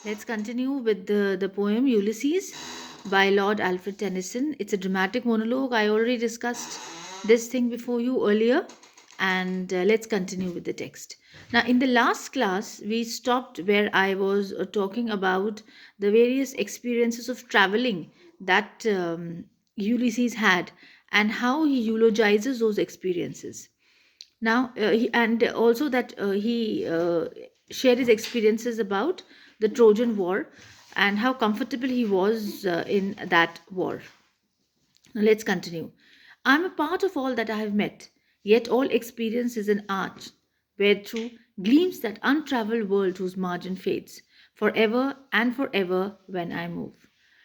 Let's continue with the poem Ulysses by Lord Alfred Tennyson. It's a dramatic monologue. I already discussed this thing before you earlier, and let's continue with the text. Now, in the last class, we stopped where I was talking about the various experiences of traveling that Ulysses had and how he eulogizes those experiences. Now, and also that he shared his experiences about the Trojan War and how comfortable he was in that war. Now, let's continue. I'm a part of all that I have met, yet all experience is an arch, where through gleams that untraveled world whose margin fades, forever and forever when I move.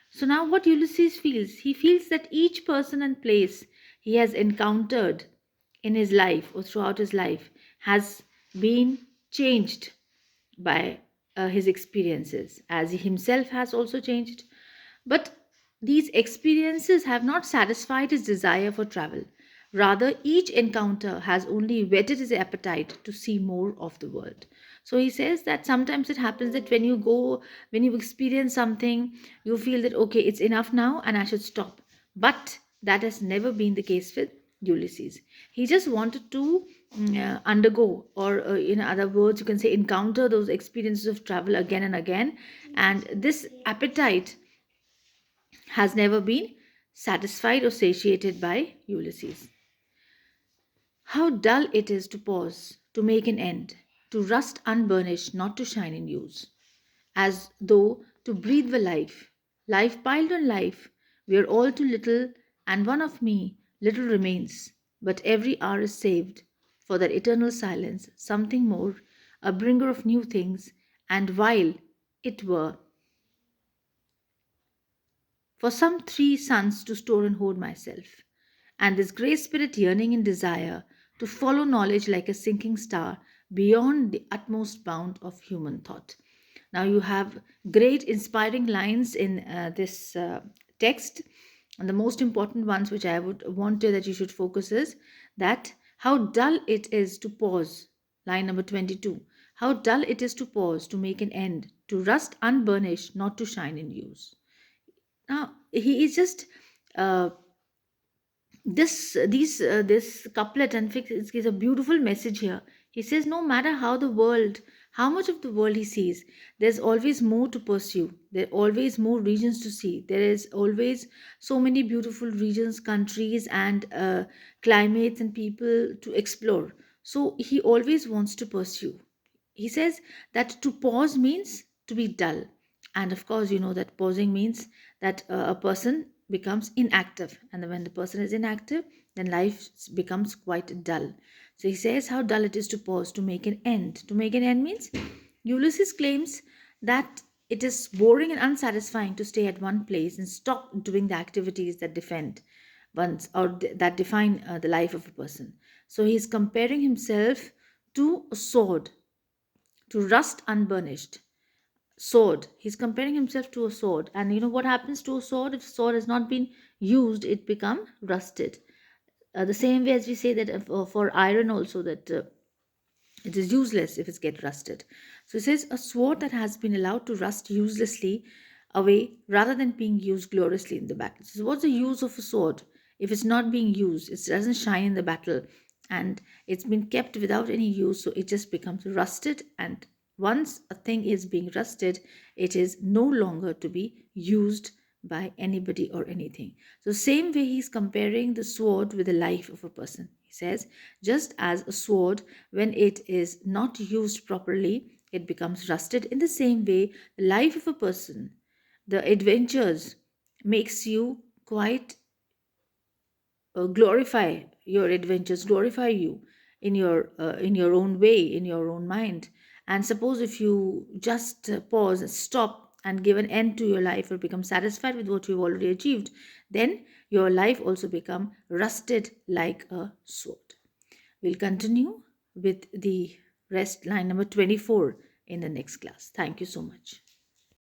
So now what Ulysses feels, he feels that each person and place he has encountered in his life or throughout his life has been changed by his experiences, as he himself has also changed. But these experiences have not satisfied his desire for travel. Rather, each encounter has only whetted his appetite to see more of the world. So he says that sometimes it happens that when you experience something, you feel that, okay, it's enough now and I should stop. But that has never been the case with Ulysses. He just wanted to undergo, or in other words, you can say, encounter those experiences of travel again and again. And this appetite has never been satisfied or satiated by Ulysses. How dull it is to pause, to make an end, to rust unburnished, not to shine in use. As though to breathe the life, life piled on life, we are all too little, and one of me, little remains, but every hour is saved for that eternal silence, something more, a bringer of new things, and while it were for some 3 suns to store and hoard myself, and this grey spirit yearning in desire to follow knowledge like a sinking star beyond the utmost bound of human thought. Now, you have great inspiring lines in this text, and the most important ones which I would want that you should focus is that how dull it is to pause. Line number 22. How dull it is to pause, to make an end, to rust unburnished, not to shine in use. Now he is just uh, this couplet and fix is a beautiful message here. He says no matter how much of the world he sees, there's always more to pursue. There are always more regions to see. There is always so many beautiful regions, countries, and climates and people to explore. So he always wants to pursue. He says that to pause means to be dull, and of course you know that pausing means that a person becomes inactive, and when the person is inactive, then life becomes quite dull. So he says how dull it is to pause, to make an end. To make an end means Ulysses claims that it is boring and unsatisfying to stay at one place and stop doing the activities that defend one's or that define the life of a person. So he's comparing himself to a sword, to rust unburnished sword. He's comparing himself to a sword, and you know what happens to a sword? If sword has not been used, it become rusted. The same way as we say that for iron also, that it is useless if it get rusted. So it says a sword that has been allowed to rust uselessly away rather than being used gloriously in the battle. So what's the use of a sword if it's not being used? It doesn't shine in the battle, and it's been kept without any use, so it just becomes rusted. And once a thing is being rusted, it is no longer to be used by anybody or anything. So same way he's comparing the sword with the life of a person. He says just as a sword, when it is not used properly, it becomes rusted. In the same way, the life of a person, the adventures, makes you quite glorify your adventures, glorify you in your own way, in your own mind. And suppose if you just pause, stop, and give an end to your life, or become satisfied with what you've already achieved, then your life also become rusted like a sword. We'll continue with the rest, line number 24, in the next class. Thank you so much.